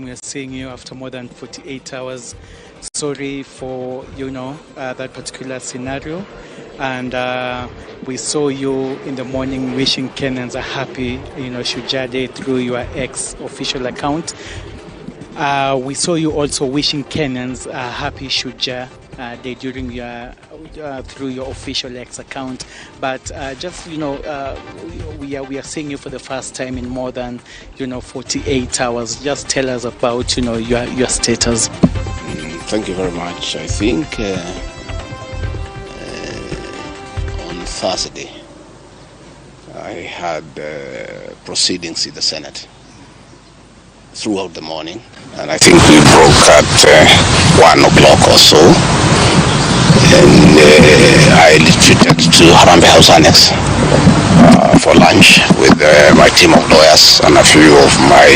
We are seeing you after more than 48 hours. Sorry for, that particular scenario. And we saw you in the morning wishing Kenyans a happy, Shujaa Day through your ex-official account. We saw you also wishing Kenyans a happy Shujaa Day during through your official X account. But we are seeing you for the first time in more than 48 hours. Just tell us about your status. Thank you very much. I think on Thursday I had proceedings in the Senate throughout the morning, and I think we broke at 1 o'clock or so, and I retreated to Harambee House Annex for lunch with my team of lawyers and a few of my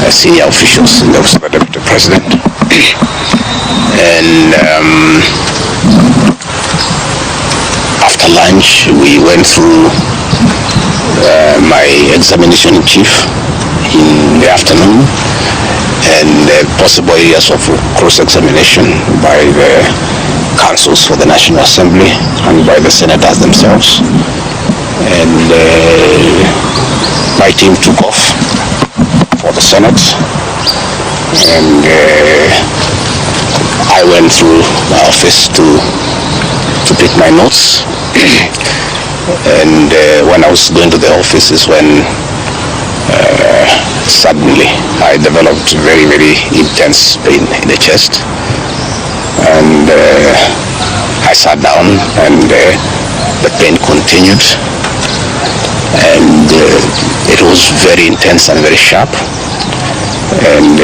senior officials in the office of the Deputy President. And after lunch we went through my examination in chief in the afternoon, and possible areas of cross-examination by the councils for the National Assembly and by the senators themselves. And my team took off for the Senate, and I went through my office to pick my notes. And when I was going to the office is when suddenly I developed very, very intense pain in the chest, and I sat down, and the pain continued, and it was very intense and very sharp. And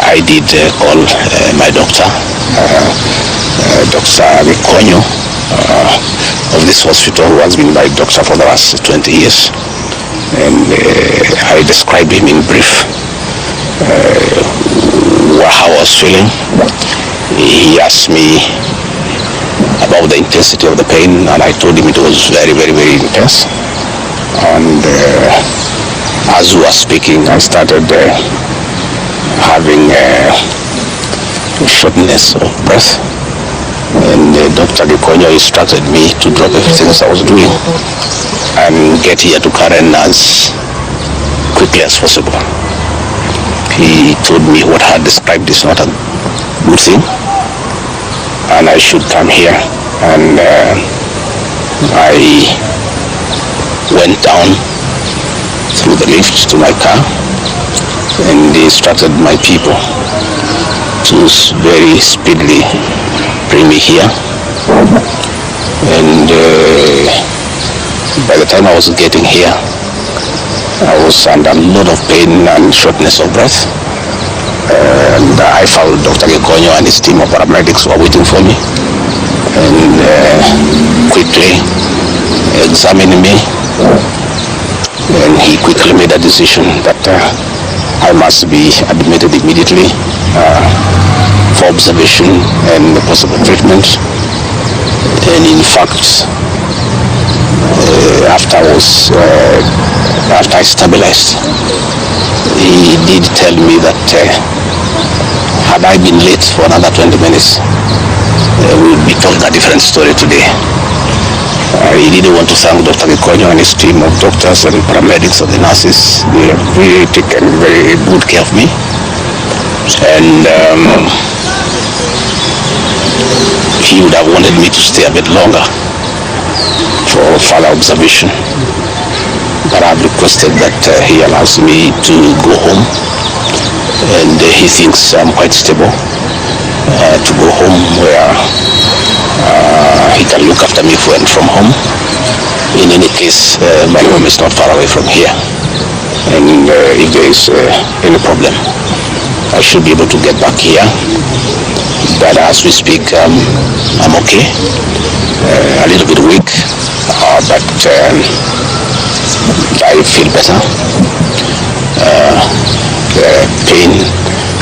I did call my doctor, Dr. Gikonyo, of this hospital, who has been my doctor for the last 20 years. And I described him in brief how I was feeling. He asked me about the intensity of the pain, and I told him it was very, very, very intense. And as we were speaking, I started having shortness of breath, and Dr. Gikonyo instructed me to drop everything I was doing and get here to Karen as quickly as possible. He told me what I had described is not a good thing, and I should come here. And I went down through the lift to my car, and they instructed my people to very speedily bring me here. And by the time I was getting here, I was under a lot of pain and shortness of breath. And I found Dr. Gikonyo and his team of paramedics were waiting for me, and quickly examined me, and he quickly made a decision that I must be admitted immediately for observation and possible treatment. And in fact, after I stabilized, he did tell me that had I been late for another 20 minutes, we would be told a different story today. He didn't want to thank Dr. Gikonyo and his team of doctors and paramedics and the nurses. They have really taken very good care of me. And he would have wanted me to stay a bit longer for further observation, but I've requested that he allows me to go home, and he thinks I'm quite stable to go home, where he can look after me when from home. In any case, my home is not far away from here, and if there is any problem, I should be able to get back here. But as we speak, I'm okay, a little bit weak, but I feel better.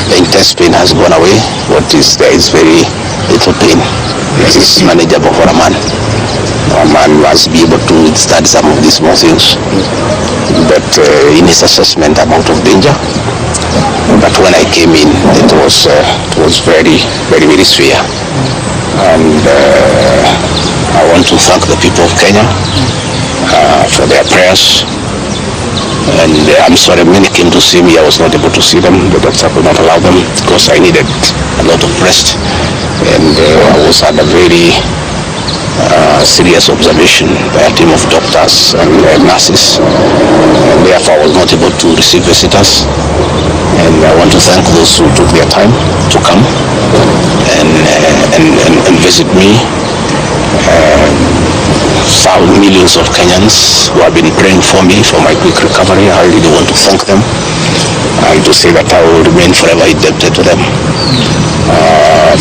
The intense pain has gone away. What is there is very little pain. It is manageable for a man. A man must be able to withstand some of these small things. But in his assessment, I'm out of danger. But when I came in, it was very, very, very severe. And I want to thank the people of Kenya for their prayers. And I'm sorry, many came to see me. I was not able to see them. The doctor could not allow them because I needed a lot of rest. And I was at a very serious observation by a team of doctors and nurses. And therefore, I was not able to receive visitors. And I want to thank those who took their time to come and visit me. Millions of Kenyans who have been praying for me for my quick recovery. I really want to thank them and to say that I will remain forever indebted to them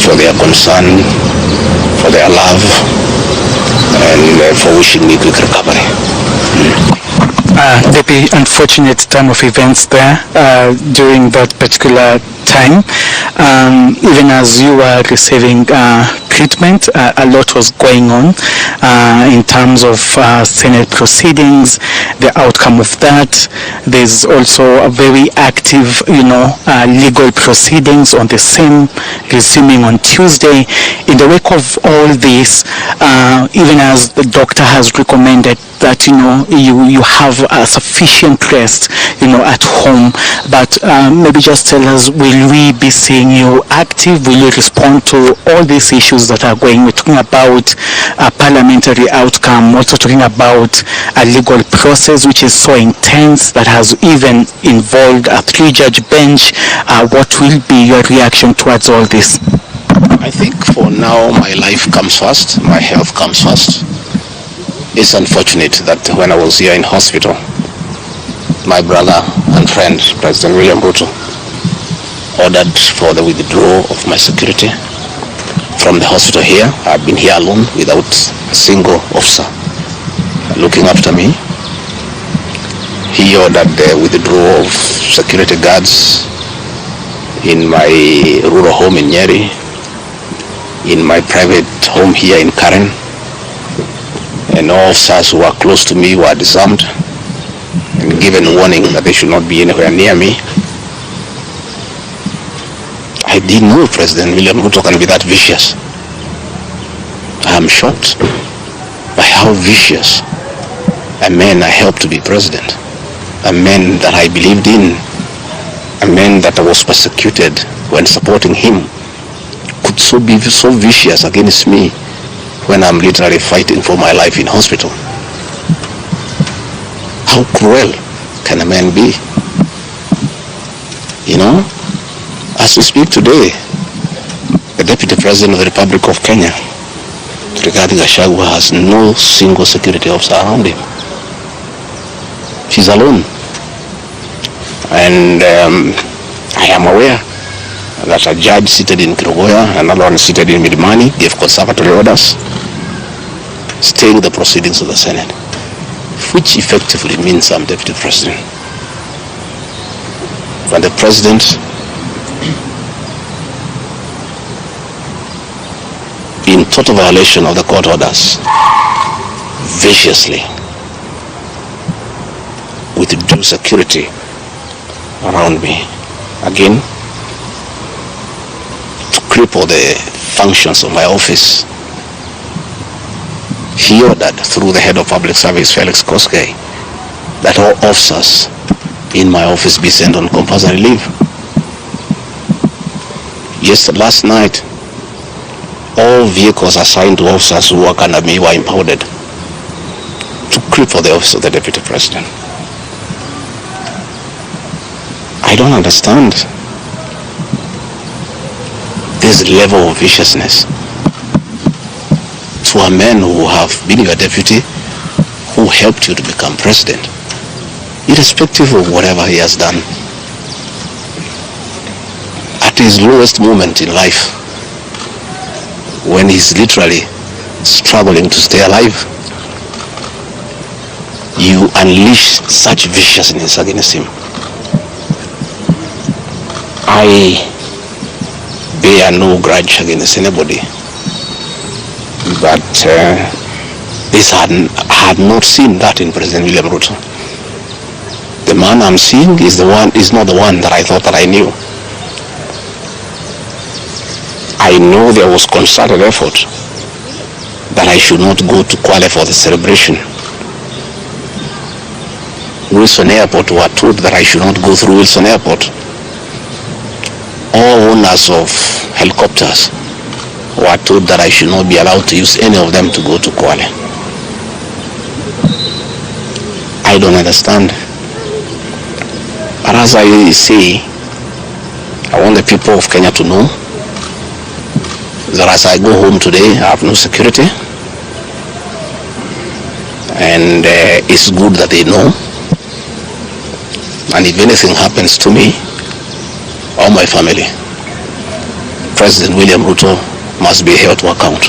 for their concern, for their love, and for wishing me quick recovery. The unfortunate turn of events there during that particular time, even as you were receiving treatment, a lot was going on in terms of Senate proceedings, the outcome of that. There's also a very active, legal proceedings on the same, resuming on Tuesday. In the wake of all this, even as the doctor has recommended that you have a sufficient rest at home, but maybe just tell us, will we be seeing you active? Will you respond to all these issues that are going? We're talking about a parliamentary outcome, also talking about a legal process which is so intense that has even involved a 3-judge bench. What will be your reaction towards all this? I think for now my life comes first, my health comes first. It's unfortunate that when I was here in hospital, my brother and friend, President William Ruto, ordered for the withdrawal of my security from the hospital here. I've been here alone without a single officer looking after me. He ordered the withdrawal of security guards in my rural home in Nyeri, in my private home here in Karen, and all officers who are close to me were disarmed and given warning that they should not be anywhere near me. I didn't know President William Ruto can be that vicious. I am shocked by how vicious a man I helped to be president, a man that I believed in, a man that I was persecuted when supporting him, could be so vicious against me when I'm literally fighting for my life in hospital. How cruel can a man be? As we speak today, the Deputy President of the Republic of Kenya, regarding Gachagua, has no single security officer around him. He's alone. And I am aware that a judge seated in Kirogoya, another one seated in Midimani, gave conservatory orders staying the proceedings of the Senate, which effectively means I'm Deputy President. When the President, in total violation of the court orders, viciously, with due security around me, again, to cripple the functions of my office, he ordered through the head of public service, Felix Koskei, that all officers in my office be sent on compulsory leave. Last night, all vehicles assigned to officers who work under me were impounded to cripple the office of the Deputy President. I don't understand this level of viciousness to a man who have been your deputy, who helped you to become president, irrespective of whatever he has done. At his lowest moment in life, when he's literally struggling to stay alive, you unleash such viciousness against him. I bear no grudge against anybody, but I had not seen that in President William Ruto. The man I'm seeing is not the one that I thought that I knew. I know there was concerted effort that I should not go to Kwale for the celebration. Wilson Airport were told that I should not go through Wilson Airport. All owners of helicopters were told that I should not be allowed to use any of them to go to Kwale. I don't understand. But as I say, I want the people of Kenya to know that as I go home today, I have no security. And it's good that they know. And if anything happens to me or my family, President William Ruto must be held to account.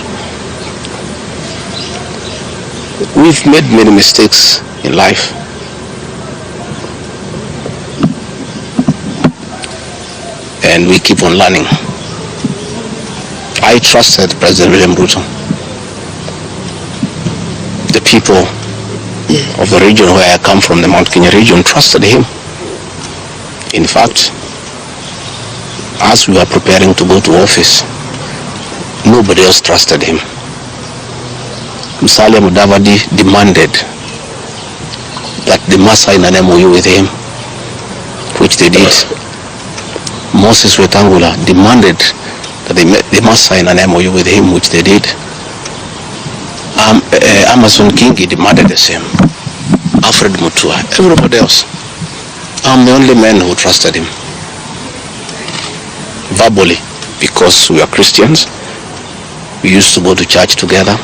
We've made many mistakes in life. And we keep on learning. I trusted President William Ruto. The people of the region where I come from, the Mount Kenya region, trusted him. In fact, as we were preparing to go to office, nobody else trusted him. Musalia Mudavadi demanded that they must sign an MOU with him, which they did. Moses Wetangula demanded that they must sign an MOU with him, which they did. Amason Kingi demanded the same. Alfred Mutua, everybody else. I'm the only man who trusted him. Verbally, because we are Christians. We used to go to church together.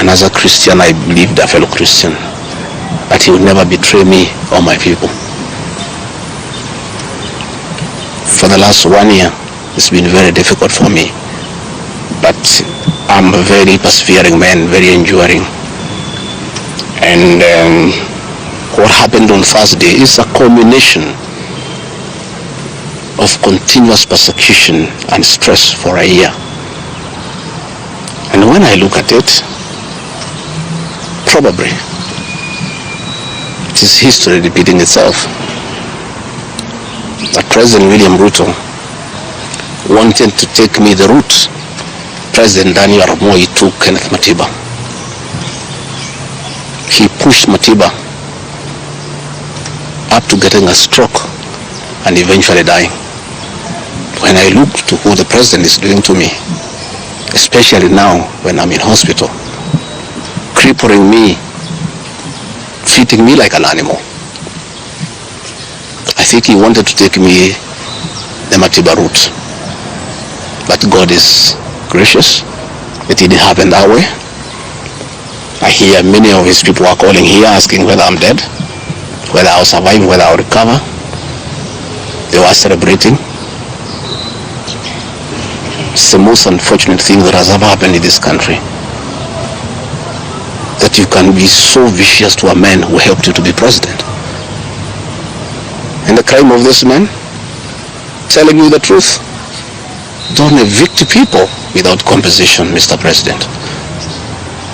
And as a Christian, I believed a fellow Christian that he would never betray me or my people. For the last 1 year, it's been very difficult for me. But I'm a very persevering man, very enduring. And what happened on Thursday is a culmination of continuous persecution and stress for a year. And when I look at it, probably it is history repeating itself. That President William Ruto wanted to take me the route President Daniel Moi took Kenneth Matiba. He pushed Matiba up to getting a stroke and eventually dying. When I look to what the president is doing to me, especially now when I'm in hospital, crippling me, treating me like an animal, I think he wanted to take me the Matiba route. But God is gracious. It didn't happen that way. I hear many of his people are calling here asking whether I'm dead, whether I'll survive, whether I'll recover. They were celebrating. It's the most unfortunate thing that has ever happened in this country. That you can be so vicious to a man who helped you to be president. And the crime of this man, telling you the truth. Don't evict people without compensation, Mr. President.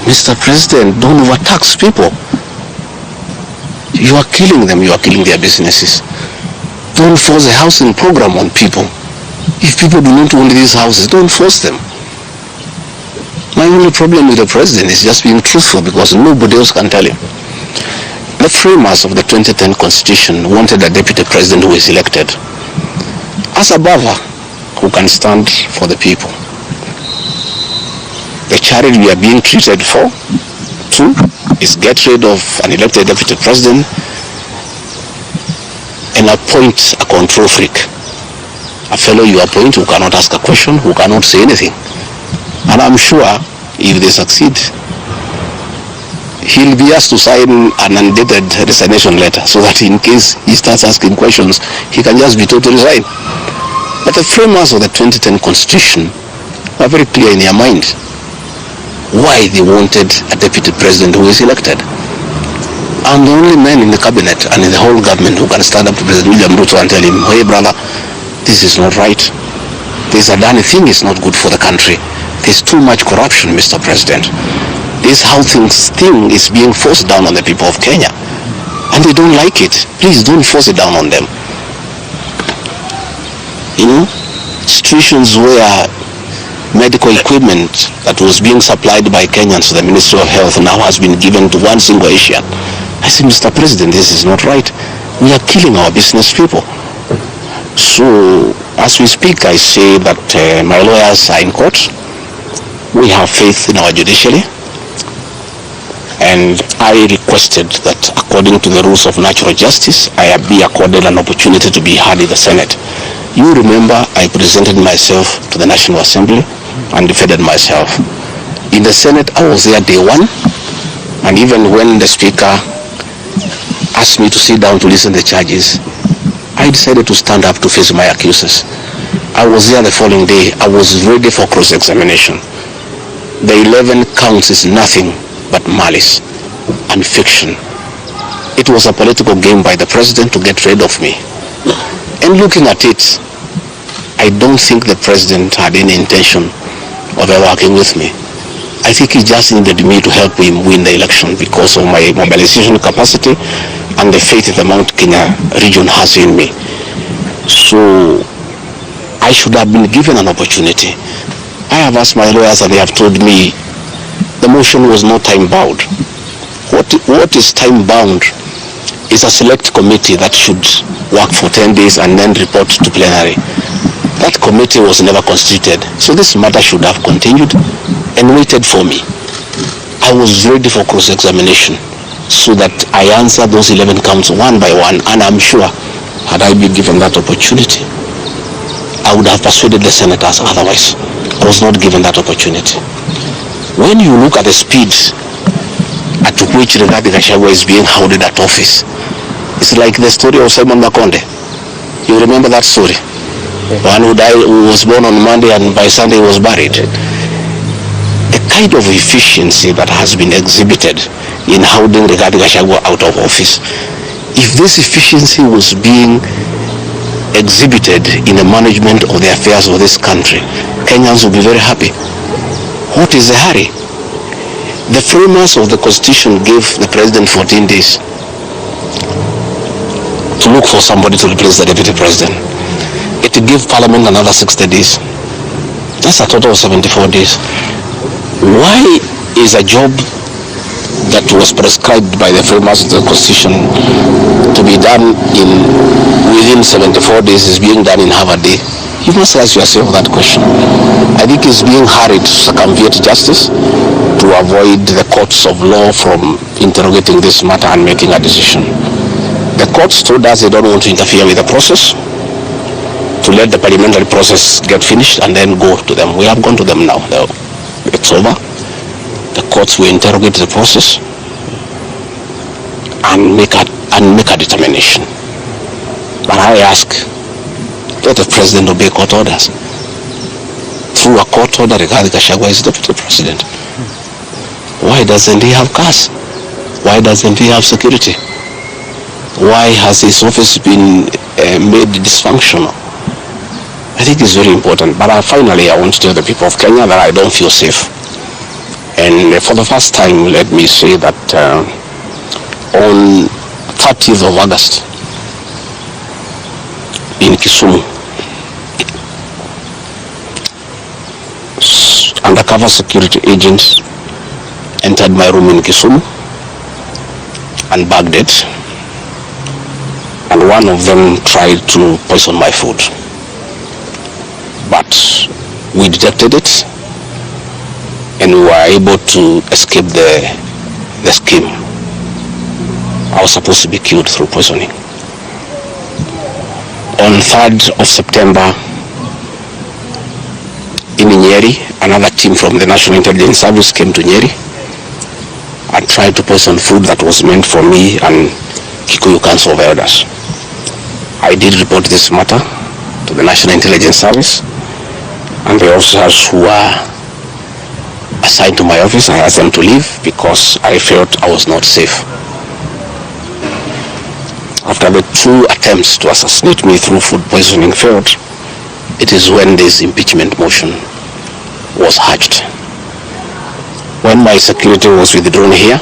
Mr. President, don't overtax people. You are killing them, you are killing their businesses. Don't force a housing program on people. If people do not own these houses, don't force them. My only problem with the president is just being truthful, because nobody else can tell him. The framers of the 2010 Constitution wanted a deputy president who is elected as a buffer who can stand for the people. The charity we are being treated for, too, is get rid of an elected deputy president and appoint a control freak. A fellow you appoint who cannot ask a question, who cannot say anything. And I'm sure if they succeed, he'll be asked to sign an undated resignation letter so that in case he starts asking questions, he can just be told to resign. But the framers of the 2010 Constitution were very clear in their mind why they wanted a deputy president who is elected. I'm the only man in the cabinet and in the whole government who can stand up to President William Ruto and tell him, hey brother, this is not right. This Adani thing is not good for the country. There's too much corruption, Mr. President. This how thing is being forced down on the people of Kenya. And they don't like it. Please don't force it down on them. You know, situations where medical equipment that was being supplied by Kenyans to the Ministry of Health now has been given to one single Asian. I said, Mr. President, this is not right. We are killing our business people. So, as we speak, I say that my lawyers are in court. We have faith in our judiciary. And I requested that according to the rules of natural justice, I be accorded an opportunity to be heard in the Senate. You remember I presented myself to the National Assembly and defended myself. In the Senate, I was there day one, and even when the Speaker asked me to sit down to listen to the charges, I decided to stand up to face my accusers. I was there the following day. I was ready for cross-examination. The 11 counts is nothing but malice and fiction. It was a political game by the President to get rid of me. And looking at it, I don't think the President had any intention of working with me. I think he just needed me to help him win the election because of my mobilization capacity and the faith the Mount Kenya region has in me. So I should have been given an opportunity. I have asked my lawyers and they have told me the motion was not time-bound. What is time-bound is a select committee that should work for 10 days and then report to plenary. That committee was never constituted, so this matter should have continued and waited for me. I was ready for cross-examination so that I answer those 11 counts one by one, and I'm sure had I been given that opportunity, I would have persuaded the senators otherwise. I was not given that opportunity. When you look at the speed at which Gachagua is being hounded at office, it's like the story of Simon Makonde. You remember that story? One who died, who was born on Monday and by Sunday was buried. The kind of efficiency that has been exhibited in hounding Gachagua out of office, if this efficiency was being exhibited in the management of the affairs of this country, Kenyans will be very happy. What is the hurry? The framers of the Constitution gave the President 14 days to look for somebody to replace the Deputy President. It gave Parliament another 60 days. That's a total of 74 days. Why is a job that was prescribed by the framers of the Constitution to be done within 74 days is being done in half a day? You must ask yourself that question. I think it's being hurried to circumvent justice to avoid the courts of law from interrogating this matter and making a decision. The courts told us they don't want to interfere with the process, to let the parliamentary process get finished and then go to them. We have gone to them now. It's over. The courts will interrogate the process and make a determination. But I ask, let the President obey court orders. Through a court order, Gachagua is Deputy President. Why doesn't he have cars? Why doesn't he have security? Why has his office been made dysfunctional? I think it's very important. But finally, I want to tell the people of Kenya that I don't feel safe. And for the first time, let me say that on 30th of August, in Kisumu, undercover security agents entered my room in Kisumu and bagged it, and one of them tried to poison my food. But we detected it and we were able to escape the scheme. I was supposed to be killed through poisoning. On 3rd of September, in Nyeri, another team from the National Intelligence Service came to Nyeri and tried to poison food that was meant for me and Kikuyu Council of Elders. I did report this matter to the National Intelligence Service, and the officers who were assigned to my office, I asked them to leave because I felt I was not safe. After the 2 attempts to assassinate me through food poisoning failed, it is when this impeachment motion was hatched. When my security was withdrawn here,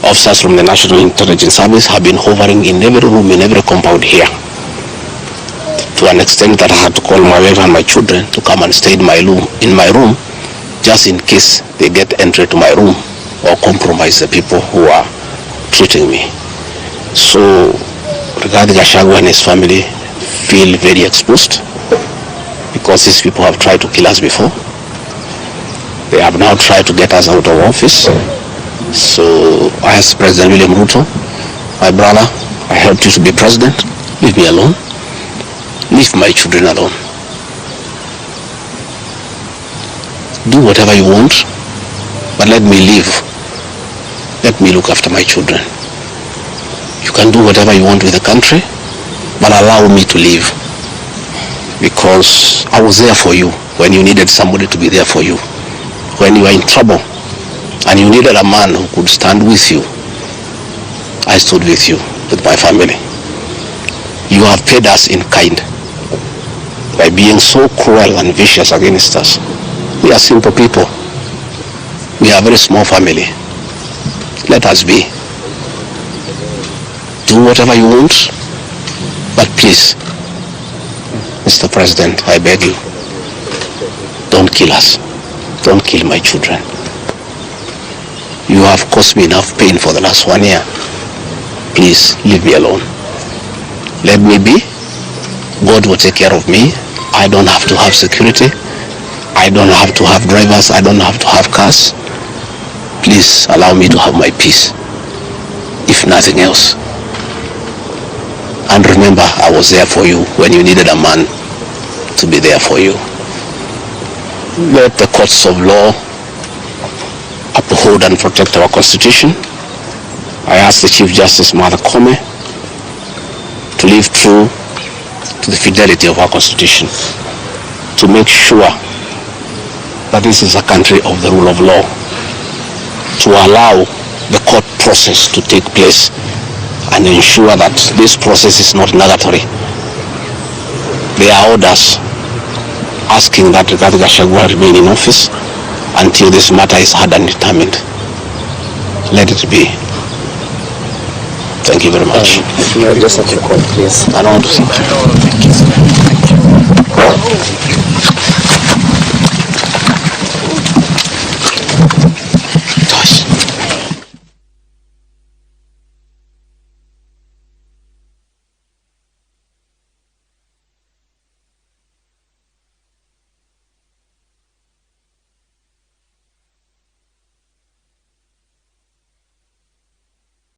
officers from the National Intelligence Service have been hovering in every room, in every compound here. to an extent that I had to call my wife and my children to come and stay in my room, just in case they get entry to my room or compromise the people who are treating me. So regarding Gachagua and his family, feel very exposed because these people have tried to kill us before. They have now tried to get us out of office. So I asked President William Ruto, my brother, I helped you to be president, leave me alone. Leave my children alone. Do whatever you want, but let me live. Let me look after my children. You can do whatever you want with the country, but allow me to live. Because I was there for you when you needed somebody to be there for you. When you were in trouble and you needed a man who could stand with you, I stood with you, with my family. You have paid us in kind by being so cruel and vicious against us. We are simple people. We are a very small family. Let us be. Do whatever you want, but please, Mr. President, I beg you, don't kill us. Don't kill my children. You have caused me enough pain for the last 1 year. Please, leave me alone. Let me be. God will take care of me. I don't have to have security. I don't have to have drivers. I don't have to have cars. Please allow me to have my peace, if nothing else. And remember, I was there for you when you needed a man to be there for you. Let the courts of law uphold and protect our Constitution. I ask the Chief Justice Martha Koome to live true to the fidelity of our Constitution, to make sure that this is a country of the rule of law, to allow the court process to take place and ensure that this process is not nugatory. There are orders asking that Rigathi Gachagua remain in office until this matter is heard and determined. Let it be. Thank you very much. Just a quick one, please. I don't want to say. Thank you.